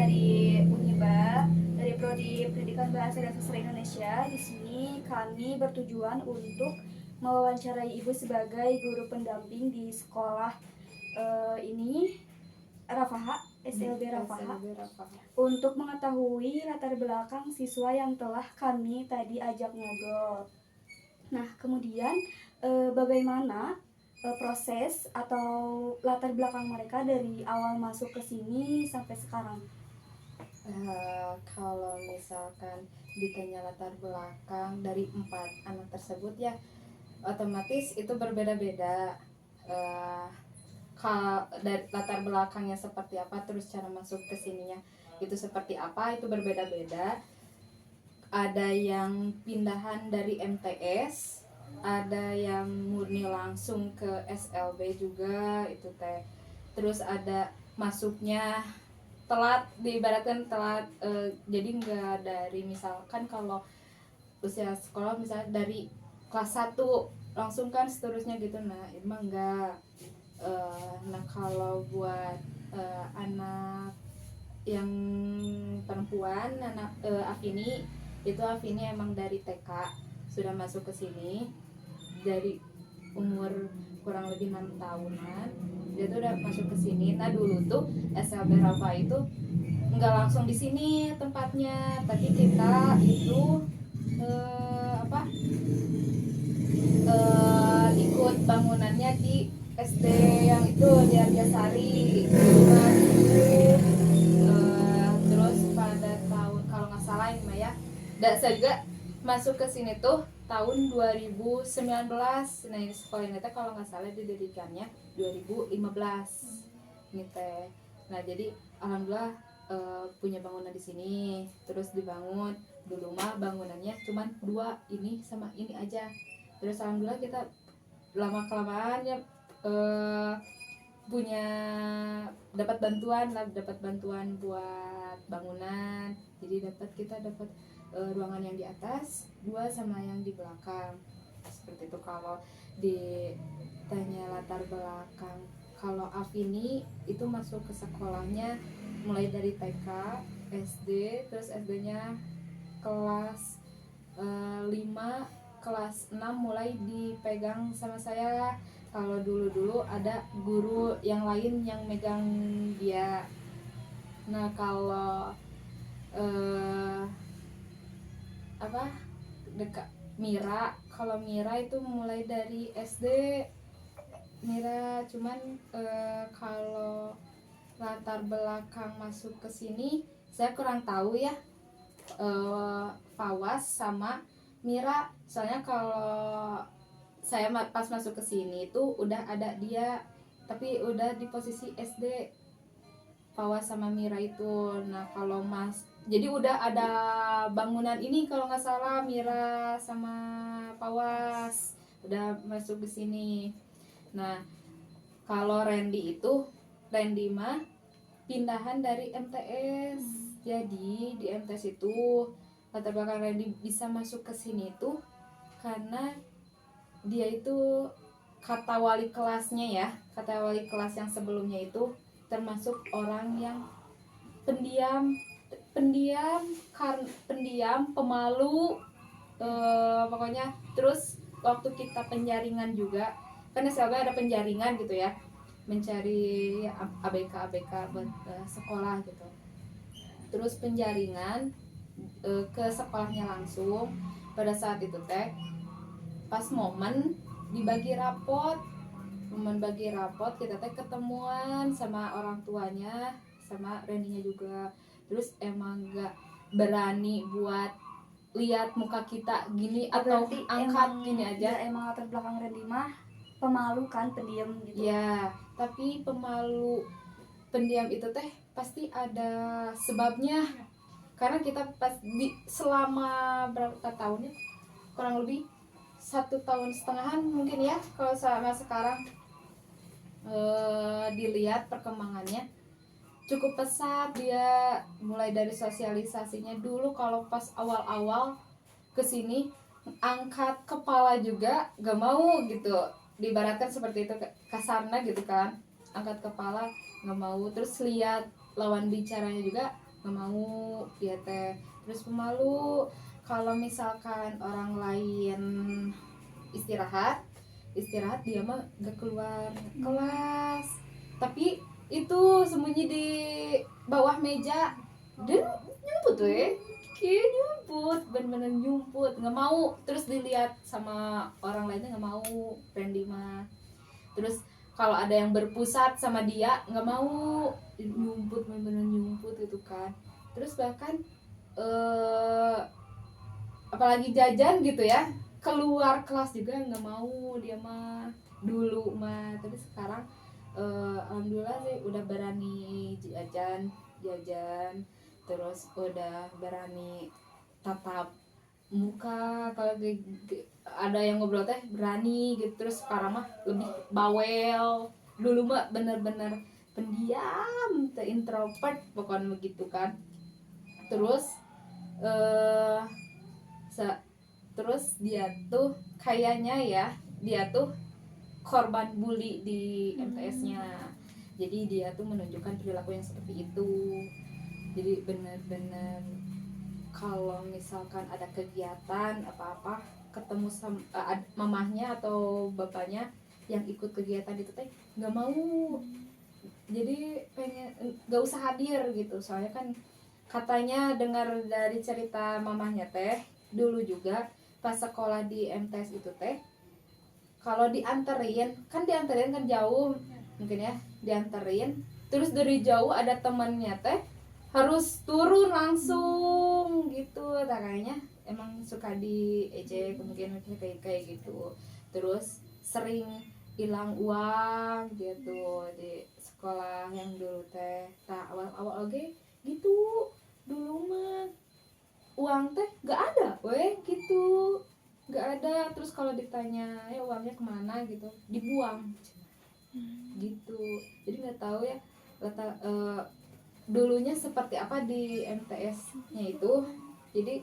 dari Uniba, dari Prodi Pendidikan Bahasa dan Sastra Indonesia. Di sini kami bertujuan untuk mewawancarai Ibu sebagai guru pendamping di sekolah ini Rafaha, SLB Rafaha, untuk mengetahui latar belakang siswa yang telah kami tadi ajak ngobrol. Nah, kemudian bagaimana proses atau latar belakang mereka dari awal masuk ke sini sampai sekarang? Kalau misalkan ditanya latar belakang dari 4 anak tersebut ya, otomatis itu berbeda-beda. Dari latar belakangnya seperti apa, terus cara masuk ke sininya itu seperti apa, itu berbeda-beda. Ada yang pindahan dari MTS, ada yang murni langsung ke SLB juga itu teh. Terus ada masuknya telat, diibaratkan telat, jadi nggak dari misalkan kalau usia sekolah misalnya dari kelas 1 langsung kan seterusnya gitu, nah emang enggak. Nah kalau buat anak yang perempuan, anak Afini emang dari TK sudah masuk ke sini dari umur kurang lebih 6 tahunan dia tuh udah masuk ke sini. Nah dulu tuh SLB Rafa itu nggak langsung di sini tempatnya, tapi kita itu ikut bangunannya di SD yang itu di Arjasari. Nah, terus pada tahun kalau nggak salah ini Maya, saya juga masuk ke sini tuh tahun 2019. Nah ini sekolah ini teh kalau nggak salah didirikannya 2015 ini teh. Nah jadi alhamdulillah punya bangunan di sini, terus dibangun. Dulu mah bangunannya cuman 2 ini sama ini aja, terus alhamdulillah kita lama kelamaan ya punya dapat bantuan buat bangunan. Jadi kita dapat ruangan yang di atas 2 sama yang di belakang seperti itu. Kalau ditanya latar belakang, kalau Afini itu masuk ke sekolahnya mulai dari TK, SD, terus SD-nya kelas 5, kelas 6 mulai dipegang sama saya. Kalau dulu ada guru yang lain yang megang dia. Nah kalau dekat Mira, kalau Mira itu mulai dari SD Mira, cuman kalau latar belakang masuk ke sini saya kurang tahu ya. Fawas sama Mira, soalnya kalau saya pas masuk ke sini itu udah ada dia, tapi udah di posisi SD Fawas sama Mira itu. Nah kalau jadi udah ada bangunan ini kalau nggak salah Mira sama Fawas udah masuk ke sini. Nah kalau Randy mah pindahan dari MTS. Jadi di MTS itu latar belakang Randy bisa masuk ke sini itu karena dia itu kata wali kelasnya yang sebelumnya itu termasuk orang yang pendiam, pemalu, pokoknya. Terus waktu kita penjaringan juga, kan SLB ada penjaringan gitu ya, mencari ABK buat sekolah gitu. Terus penjaringan ke sekolahnya langsung. Pada saat itu teh pas momen bagi rapot kita teh ketemuan sama orang tuanya sama Rendinya juga. Terus emang gak berani buat lihat muka kita gini atau angkat gini aja. Emang latar belakang Randy mah pemalu kan, pendiam gitu ya. Tapi pemalu pendiam itu teh pasti ada sebabnya, karena kita selama berapa tahun ya, kurang lebih 1,5 tahun mungkin ya kalau sama sekarang. Dilihat perkembangannya cukup pesat dia, mulai dari sosialisasinya. Dulu kalau pas awal-awal kesini angkat kepala juga gak mau gitu, diibaratkan seperti itu kasarnya gitu kan, angkat kepala gak mau. Terus lihat lawan bicaranya juga nggak mau dia teh. Terus pemalu kalau misalkan orang lain istirahat dia mah gak keluar kelas, tapi itu sembunyi di bawah meja dan nyumput nyumput, bener-bener nyumput, nggak mau terus dilihat sama orang lainnya, nggak mau Randy mah. Terus kalau ada yang berpusat sama dia nggak mau, nyumput, bener-bener nyumput gitu kan. Terus bahkan apalagi jajan gitu ya, keluar kelas juga nggak mau dia mah dulu mah. Tapi sekarang alhamdulillah sih udah berani jajan, terus udah berani tatap muka, kalau ada yang ngobrol teh berani gitu. Terus sekarang mah lebih bawel, dulu mah bener-bener pendiam, introvert pokoknya begitu kan. Terus eh terus dia tuh kayaknya ya, dia tuh korban bully di MTS-nya. Jadi dia tuh menunjukkan perilaku yang seperti itu. Jadi benar-benar kalau misalkan ada kegiatan apa-apa, ketemu sama mamahnya atau bapaknya yang ikut kegiatan itu teh nggak mau. Jadi pengen nggak usah hadir gitu. Soalnya kan katanya dengar dari cerita mamahnya teh dulu juga pas sekolah di MTS itu teh, kalau dianterin kan jauh mungkin ya, dianterin terus dari jauh ada temannya teh harus turun langsung gitu. Nah, kayaknya emang suka diejek mungkin kayak gitu. Terus sering hilang uang gitu di sekolah yang dulu teh. Nah, awal-awal oke gitu dulu mah uang teh gak ada gitu, gak ada. Terus kalau ditanya ya uangnya kemana gitu, dibuang gitu. Jadi nggak tahu ya dulunya seperti apa di MTS-nya itu. Jadi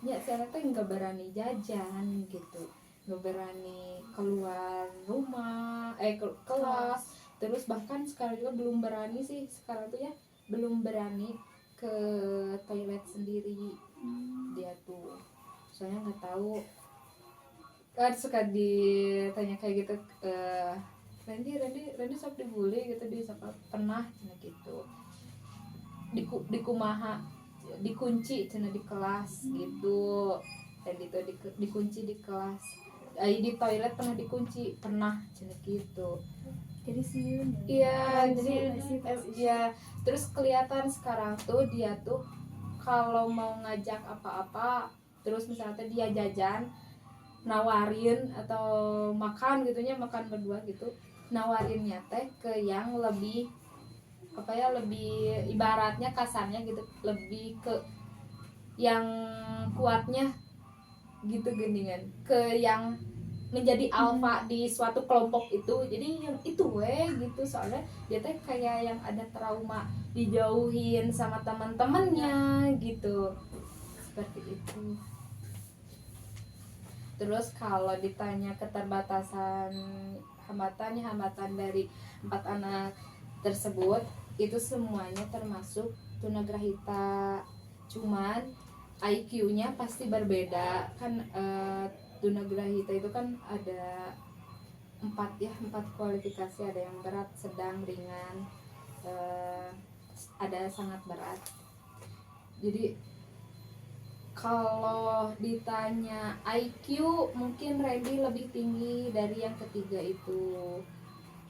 ya saya teh nggak berani jajan gitu, nggak berani keluar rumah kelas. Terus bahkan sekarang juga belum berani sih, sekarang tuh ya belum berani ke toilet sendiri dia tuh. Soalnya nggak tahu kan, suka ditanya kayak gitu, Randy sok dibully gitu di sekolah, pernah gitu di kumaha dikunci cina di kelas gitu. Dan itu dikunci di kelas, di toilet pernah dikunci, pernah cina gitu. Jadi sih Iya, jadi ya. Terus kelihatan sekarang tuh dia tuh kalau mau ngajak apa-apa, terus misalnya dia jajan, nawarin atau makan gitunya, makan berdua gitu, nawarinnya teh ke yang lebih apa ya, lebih ibaratnya kasarnya gitu, lebih ke yang kuatnya gitu, gendingan ke yang menjadi alfa di suatu kelompok itu. Jadi yang itu gitu. Soalnya dia teh kayak yang ada trauma, dijauhin sama teman-temannya gitu, seperti itu. Terus kalau ditanya keterbatasan hambatan dari 4 anak tersebut, itu semuanya termasuk tunagrahita, cuman IQ-nya pasti berbeda kan. Tunagrahita itu kan ada 4 kualifikasi, ada yang berat, sedang, ringan, ada sangat berat. Jadi kalau ditanya IQ, mungkin Randy lebih tinggi dari yang ketiga itu.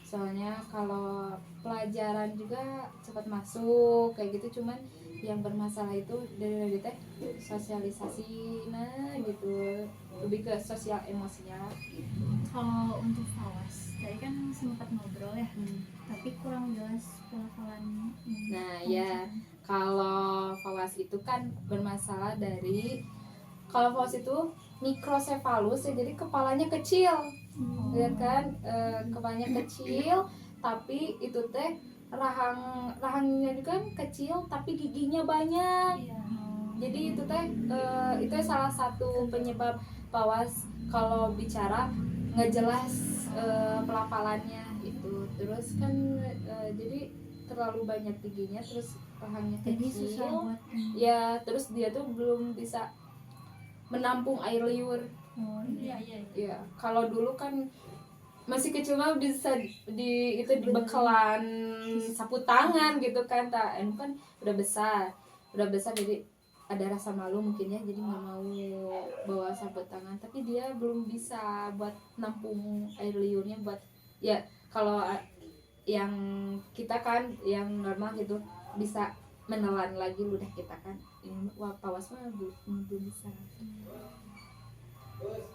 Soalnya kalau pelajaran juga cepat masuk kayak gitu. Cuman yang bermasalah itu dari teh sosialisasi, nah gitu, lebih ke sosial emosinya gitu. Kalau untuk Fawas tadi kan sempat ngobrol ya, tapi kurang jelas pelafalan. Nah ya, kalau Fawas itu kan bermasalah dari, kalau Fawas itu mikrosefalus ya, jadi kepalanya kecil, lihat kan, kepalanya kecil, tapi itu teh rahangnya juga kan kecil, tapi giginya banyak. Jadi itu teh itu salah satu penyebab Fawas kalau bicara nggak jelas pelafalannya itu. Terus kan jadi terlalu banyak giginya, terus rahangnya Jadi susah kecil buat ya, terus dia tuh belum bisa menampung air liur. oh iya. Ya kalau dulu kan masih kecil mah bisa itu di bekalan sapu tangan gitu kan, tak ini kan udah besar jadi ada rasa malu mungkin ya, jadi nggak mau bawa sapu tangan, tapi dia belum bisa buat nampung air liurnya buat ya. Kalau yang kita kan yang normal gitu bisa menelan lagi ludah kita kan, ini wah pawas mah belum bisa.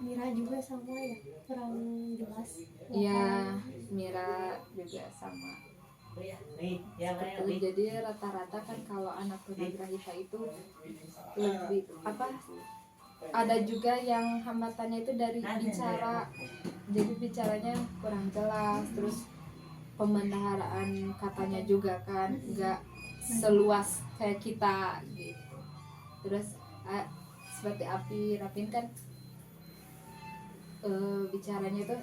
Mira juga sama ya, kurang jelas. Iya, Mira juga sama. Seperti itu. Jadi rata-rata kan kalau anak tunagrahita itu lebih apa? Ada juga yang hambatannya itu dari bicara. Jadi bicaranya kurang jelas, terus pembendaharaan katanya juga kan nggak seluas kayak kita gitu. Terus seperti Rapin kan bicaranya itu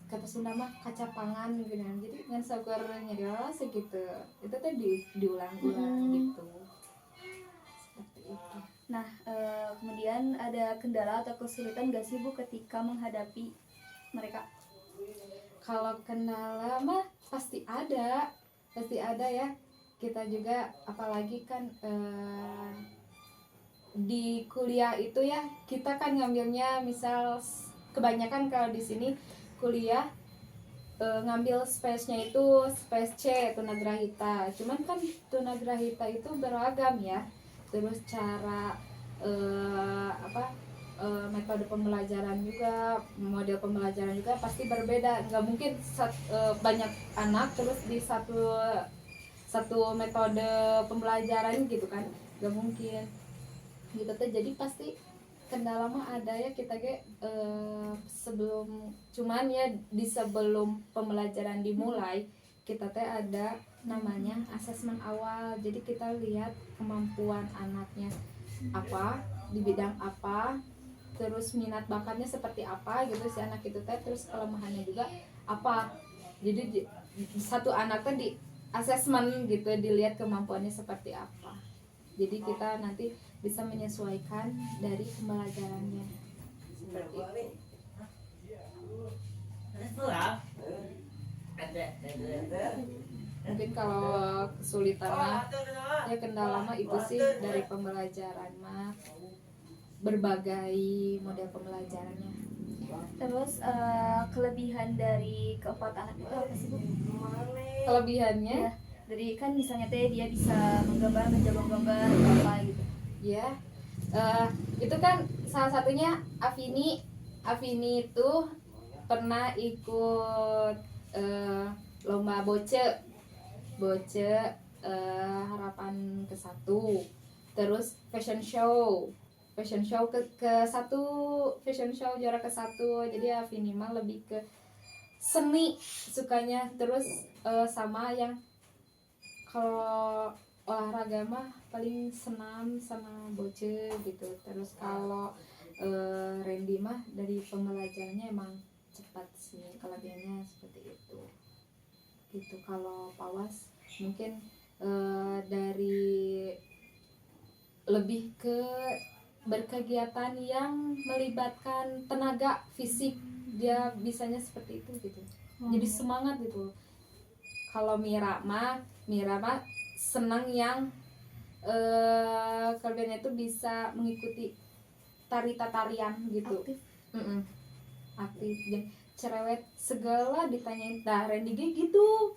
kata Sunda mah kacapangan gitu kan, jadi dengan sabarnya dia segitu itu tuh diulang-ulang gitu seperti itu. Nah, kemudian ada kendala atau kesulitan gak sih Bu ketika menghadapi mereka? Kalau kendala mah pasti ada ya. Kita juga apalagi kan di kuliah itu ya, kita kan ngambilnya misal kebanyakan kalau di sini kuliah ngambil space-nya itu space C tunagrahita. Cuman kan tunagrahita itu beragam ya. Terus cara metode pembelajaran juga, model pembelajaran juga pasti berbeda. Nggak mungkin banyak anak terus di satu metode pembelajaran gitu kan, nggak mungkin gitu tuh. Jadi pasti kendala mah ada ya, kita sebelum cuman ya di sebelum pembelajaran dimulai kita teh ada namanya asesmen awal. Jadi kita lihat kemampuan anaknya apa di bidang apa, terus minat bakatnya seperti apa gitu si anak itu teh, terus kelemahannya juga apa. Jadi satu anak teh di asesmen gitu, dilihat kemampuannya seperti apa. Jadi kita nanti bisa menyesuaikan dari pembelajarannya seperti itu. Mungkin kalau kesulitannya ya kendala mah itu sih dari pembelajaran mah, berbagai model pembelajarannya. Terus kelebihan dari keempat anak itu apa sih Bu? Kelebihannya Ya, dari kan misalnya teh dia bisa menggambar, menjaga gambar atau apa gitu. ya itu kan salah satunya Afini itu pernah ikut lomba boce harapan ke-1, terus fashion show fashion show juara ke-1. Jadi Afini mah lebih ke seni sukanya, terus sama yang kalau olahraga mah paling senam sama boce gitu. Terus kalau Randy mah dari pembelajarannya emang cepat sih, kelebihannya seperti itu gitu. Kalau Pawas mungkin dari lebih ke berkegiatan yang melibatkan tenaga fisik, dia bisanya seperti itu gitu, jadi semangat gitu. Kalau Mira mah senang yang kelebihannya itu bisa mengikuti tarian gitu, aktif dan cerewet, segala ditanyain. Nah Randy gitu,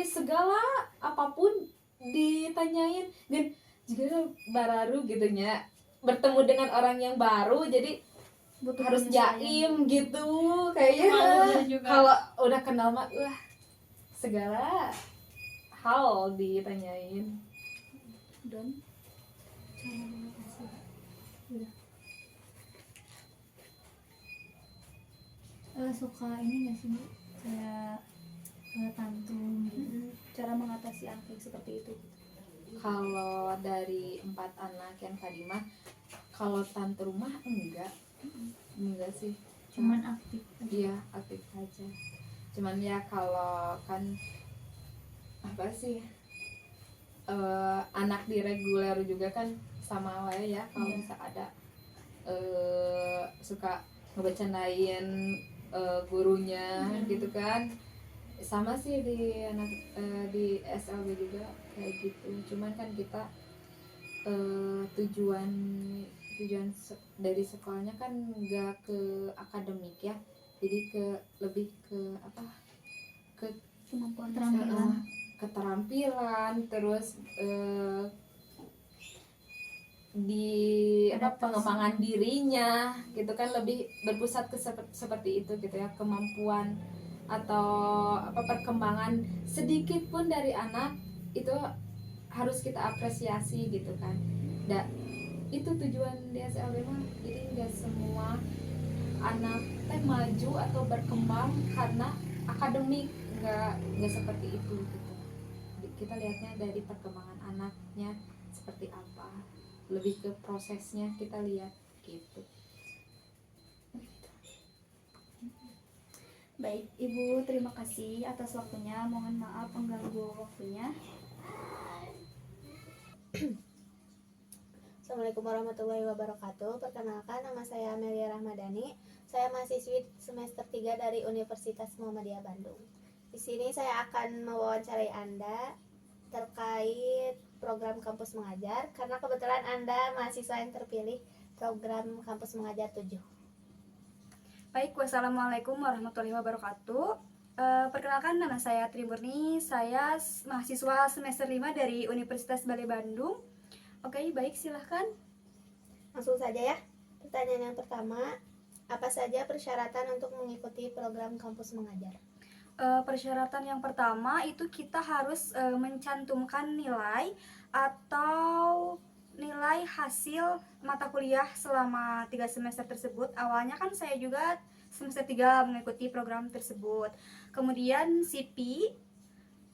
segala apapun ditanyain, dan juga baru gitu nya bertemu dengan orang yang baru, jadi Butuh harus penyesuaian. jaim gitu kayaknya. Kalau udah kenal mah segala hal ditanyain. Don Cara mengatasi udah suka ini nggak sih Bu? Kayak tantrum gitu. cara mengatasi anak yang seperti itu. Kalau dari 4 anak yang tadi mah, kalau tantrum mah enggak sih, Cuman aktif aja. dia aktif aja. Cuman ya kalau kan apa sih, anak di reguler juga kan sama wae ya, kalau bisa ada suka ngebecandain gurunya gitu kan, sama sih di anak di SLB juga kayak gitu. Cuman kan kita tujuan dari sekolahnya kan nggak ke akademik ya, jadi lebih ke apa, ke Kemampuan Keterampilan. keterampilan, terus di Adaptasi. pengembangan dirinya gitu kan, lebih berpusat ke seperti itu gitu ya, kemampuan atau perkembangan sedikit pun dari anak itu harus kita apresiasi gitu kan. Itu tujuan di SLB mah, jadi nggak semua anak maju atau berkembang karena akademik, nggak seperti itu gitu. Kita lihatnya dari perkembangan anaknya seperti apa, lebih ke prosesnya kita lihat gitu. Baik, Ibu, terima kasih atas waktunya. Mohon maaf mengganggu waktunya. Assalamualaikum warahmatullahi wabarakatuh. Perkenalkan, nama saya Amelia Rahmadani. Saya mahasiswi semester 3 dari Universitas Muhammadiyah Bandung. Di sini saya akan mewawancarai Anda terkait program kampus mengajar, karena kebetulan Anda mahasiswa yang terpilih program kampus mengajar 7. Baik, wassalamualaikum warahmatullahi wabarakatuh. Perkenalkan, nama saya Tri Murni. Saya mahasiswa semester 5 dari Universitas Balai Bandung. Oke, baik, silahkan. Langsung saja ya. Pertanyaan yang pertama, apa saja persyaratan untuk mengikuti program kampus mengajar? Persyaratan yang pertama itu kita harus mencantumkan nilai atau nilai hasil mata kuliah selama 3 semester tersebut. Awalnya kan saya juga semester 3 mengikuti program tersebut. Kemudian CP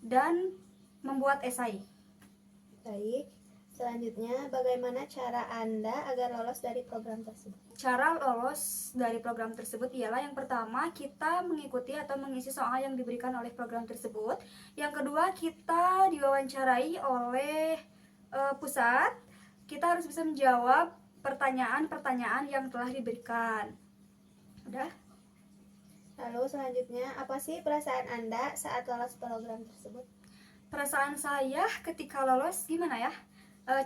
dan membuat esai. Baik. Selanjutnya, bagaimana cara Anda agar lolos dari program tersebut? Cara lolos dari program tersebut ialah yang pertama, kita mengikuti atau mengisi soal yang diberikan oleh program tersebut. Yang kedua, kita diwawancarai oleh pusat. Kita harus bisa menjawab pertanyaan-pertanyaan yang telah diberikan. Udah? Lalu selanjutnya, apa sih perasaan Anda saat lolos program tersebut? Perasaan saya ketika lolos gimana ya?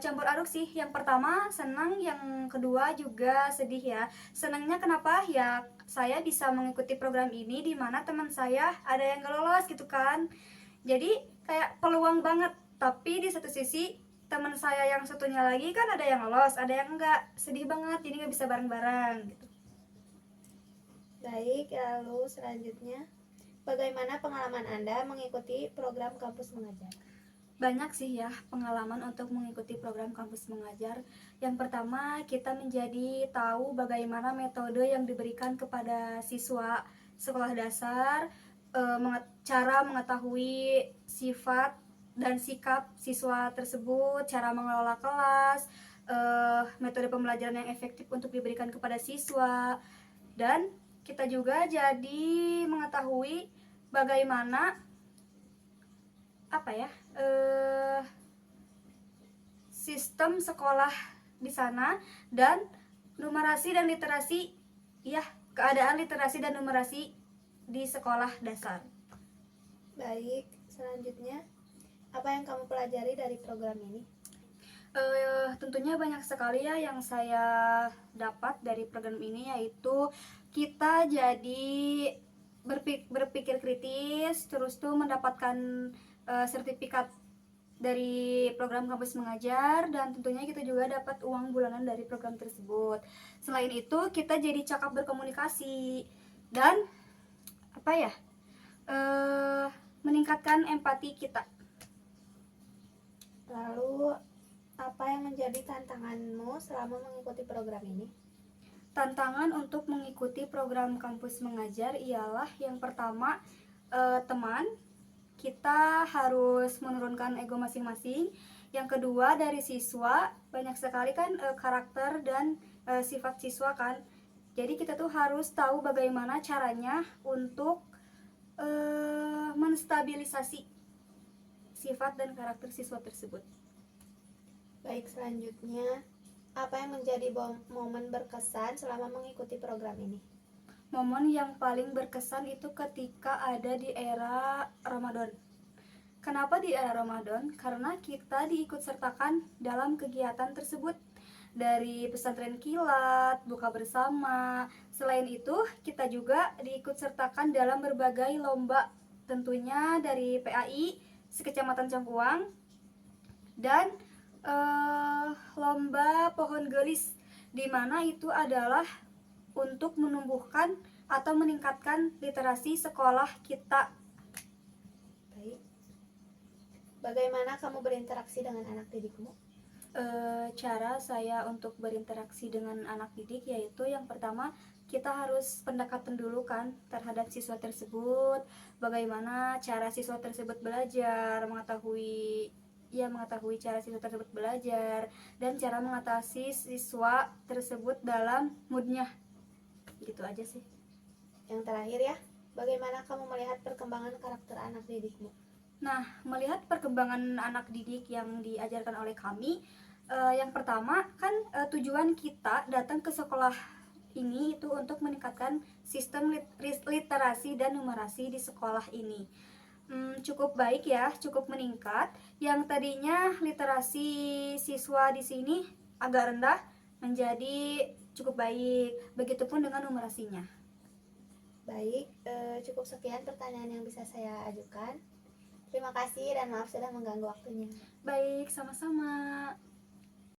Campur aduk sih. Yang pertama senang, yang kedua juga sedih ya. Senangnya kenapa? Ya saya bisa mengikuti program ini di mana teman saya ada yang gak lolos gitu kan. Jadi kayak peluang banget. Tapi di satu sisi teman saya yang satunya lagi kan ada yang lolos, ada yang enggak. Sedih banget, jadi gak bisa bareng-bareng gitu. Baik, lalu selanjutnya, bagaimana pengalaman Anda mengikuti program kampus mengajar? Banyak sih ya pengalaman untuk mengikuti program kampus mengajar. Yang pertama, kita menjadi tahu bagaimana metode yang diberikan kepada siswa sekolah dasar, cara mengetahui sifat dan sikap siswa tersebut, cara mengelola kelas, metode pembelajaran yang efektif untuk diberikan kepada siswa, dan kita juga jadi mengetahui bagaimana sistem sekolah di sana, dan numerasi dan literasi ya, keadaan literasi dan numerasi di sekolah dasar. Baik, selanjutnya, apa yang kamu pelajari dari program ini? Tentunya banyak sekali ya yang saya dapat dari program ini, yaitu kita jadi berpikir kritis, terus tuh mendapatkan sertifikat dari program kampus mengajar, dan tentunya kita juga dapat uang bulanan dari program tersebut. Selain itu kita jadi cakap berkomunikasi dan meningkatkan empati kita. Lalu, apa yang menjadi tantanganmu selama mengikuti program ini? Tantangan untuk mengikuti program kampus mengajar ialah yang pertama, teman. Kita harus menurunkan ego masing-masing. Yang kedua, dari siswa, banyak sekali kan karakter dan sifat siswa kan. Jadi kita tuh harus tahu bagaimana caranya untuk menstabilisasi sifat dan karakter siswa tersebut. Baik, selanjutnya, apa yang menjadi momen berkesan selama mengikuti program ini? Momen yang paling berkesan itu ketika ada di era Ramadan. Kenapa di era Ramadan? Karena kita diikut sertakan dalam kegiatan tersebut. Dari pesantren kilat, buka bersama. Selain itu, kita juga diikut sertakan dalam berbagai lomba. Tentunya dari PAI, sekecamatan Cangkuang, dan lomba pohon gelis, di mana itu adalah untuk menumbuhkan atau meningkatkan literasi sekolah kita. Baik. Bagaimana kamu berinteraksi dengan anak didikmu? Cara saya untuk berinteraksi dengan anak didik yaitu yang pertama, kita harus pendekatan dulu kan terhadap siswa tersebut, bagaimana cara siswa tersebut belajar, mengetahui cara siswa tersebut belajar dan cara mengatasi siswa tersebut dalam moodnya. Gitu aja sih. Yang terakhir ya, bagaimana kamu melihat perkembangan karakter anak didikmu? Nah, melihat perkembangan anak didik yang diajarkan oleh kami, yang pertama kan tujuan kita datang ke sekolah ini itu untuk meningkatkan sistem literasi dan numerasi di sekolah ini. Cukup baik ya, cukup meningkat. Yang tadinya literasi siswa di sini agak rendah menjadi cukup baik. Begitupun dengan numerasinya. Baik, cukup sekian pertanyaan yang bisa saya ajukan. Terima kasih dan maaf sudah mengganggu waktunya. Baik, sama-sama.